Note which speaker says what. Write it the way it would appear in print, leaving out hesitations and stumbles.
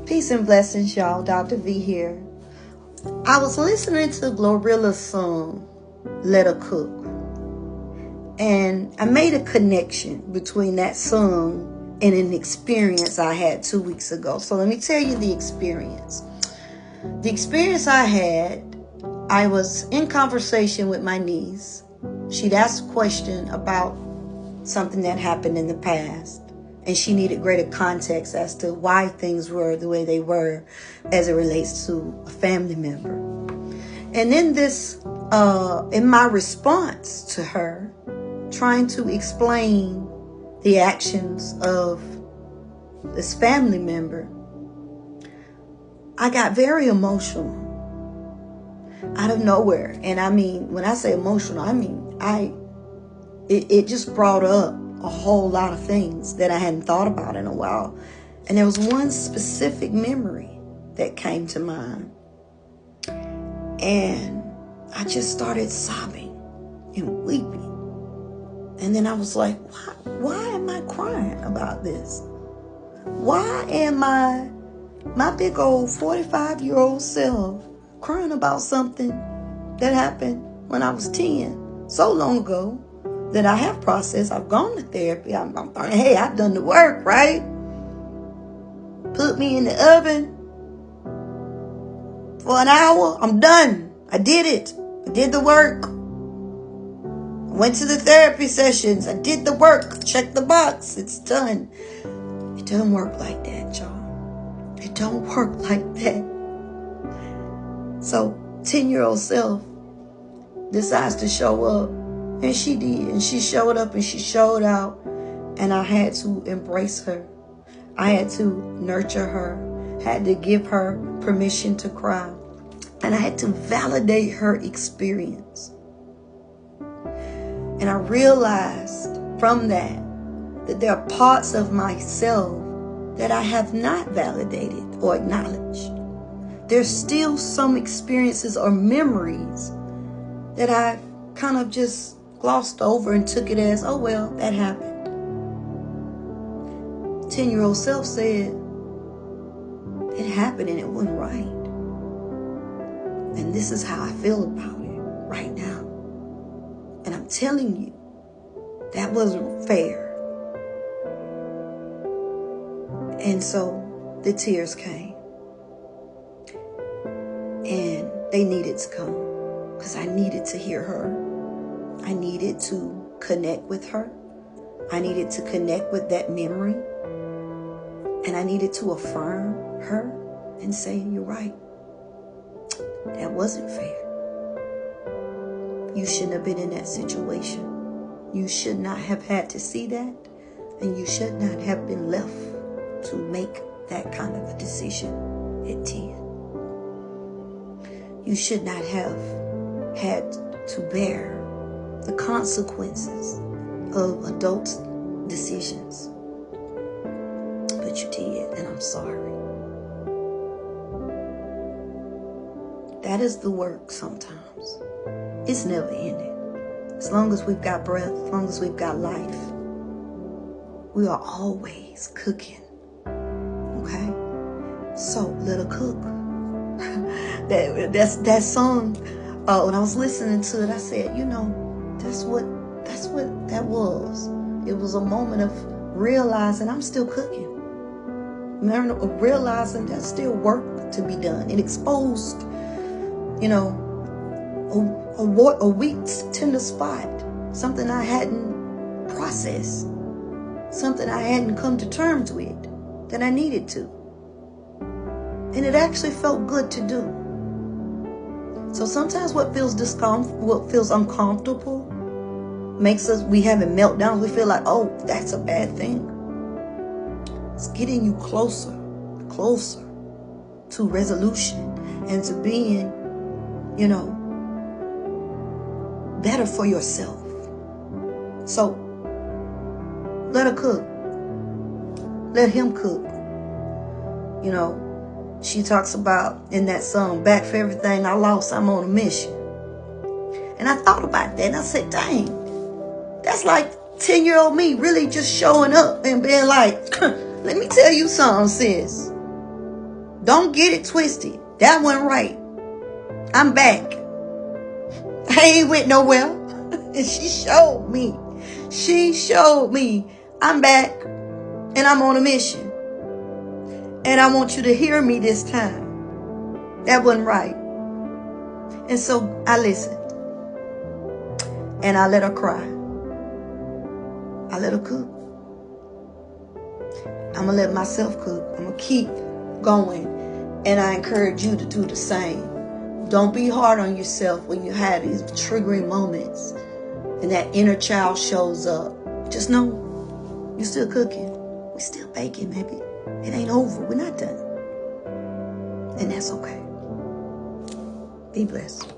Speaker 1: Peace and blessings, y'all. Dr. V here. I was listening to Glorilla's song, Let Her Cook. And I made a connection between that song and an experience I had 2 weeks ago. So let me tell you the experience. The experience I had, I was in conversation with my niece. She'd asked a question about something that happened in the past. And she needed greater context as to why things were the way they were as it relates to a family member. And in this, in my response to her, trying to explain the actions of this family member, I got very emotional out of nowhere. And I mean, when I say emotional, I mean, it just brought up a whole lot of things that I hadn't thought about in a while. And there was one specific memory that came to mind. And I just started sobbing and weeping. And then I was like, why am I crying about this? Why am I, my big old 45-year-old self, crying about something that happened when I was 10, so long ago, that I have processed? I've gone to therapy. I'm thinking, hey, I've done the work, right? Put me in the oven for an hour. I'm done. I did it. I did the work. I went to the therapy sessions. I did the work. Check the box. It's done. It doesn't work like that, y'all. It don't work like that. So 10-year-old self decides to show up. And she did. And she showed up and she showed out. And I had to embrace her. I had to nurture her. Had to give her permission to cry. And I had to validate her experience. And I realized from that there are parts of myself that I have not validated or acknowledged. There's still some experiences or memories that I've kind of just glossed over and took it as, oh, well, that happened. 10-year-old self said, it happened and it wasn't right. And this is how I feel about it right now. And I'm telling you, that wasn't fair. And so the tears came. And they needed to come because I needed to hear her. I needed to connect with her. I needed to connect with that memory. And I needed to affirm her and say, you're right. That wasn't fair. You shouldn't have been in that situation. You should not have had to see that. And you should not have been left to make that kind of a decision at 10. You should not have had to bear the consequences of adults' decisions. But you did, and I'm sorry. That is the work sometimes. It's never ending. As long as we've got breath, as long as we've got life, we are always cooking. Okay? So, let her cook. that song, when I was listening to it, I said, you know, that's what that was. It was a moment of realizing I'm still cooking. Realizing there's still work to be done. It exposed, you know, a weak, tender spot. Something I hadn't processed. Something I hadn't come to terms with that I needed to. And it actually felt good to do. So sometimes what feels uncomfortable makes us, we having meltdowns. We feel like, oh, that's a bad thing. It's getting you closer to resolution and to being, you know, better for yourself. So let her cook. Let him cook. You know, she talks about in that song, back for everything I lost, I'm on a mission. And I thought about that and I said, dang, that's like 10-year-old me really just showing up and being like, let me tell you something, sis. Don't get it twisted. That wasn't right. I'm back. I ain't went nowhere. And she showed me. She showed me I'm back and I'm on a mission. And I want you to hear me this time. That wasn't right. And so I listened. And I let her cry. I let her cook. I'm going to let myself cook. I'm going to keep going. And I encourage you to do the same. Don't be hard on yourself when you have these triggering moments and that inner child shows up. Just know you're still cooking. We're still baking, baby. It ain't over. We're not done. And that's okay. Be blessed.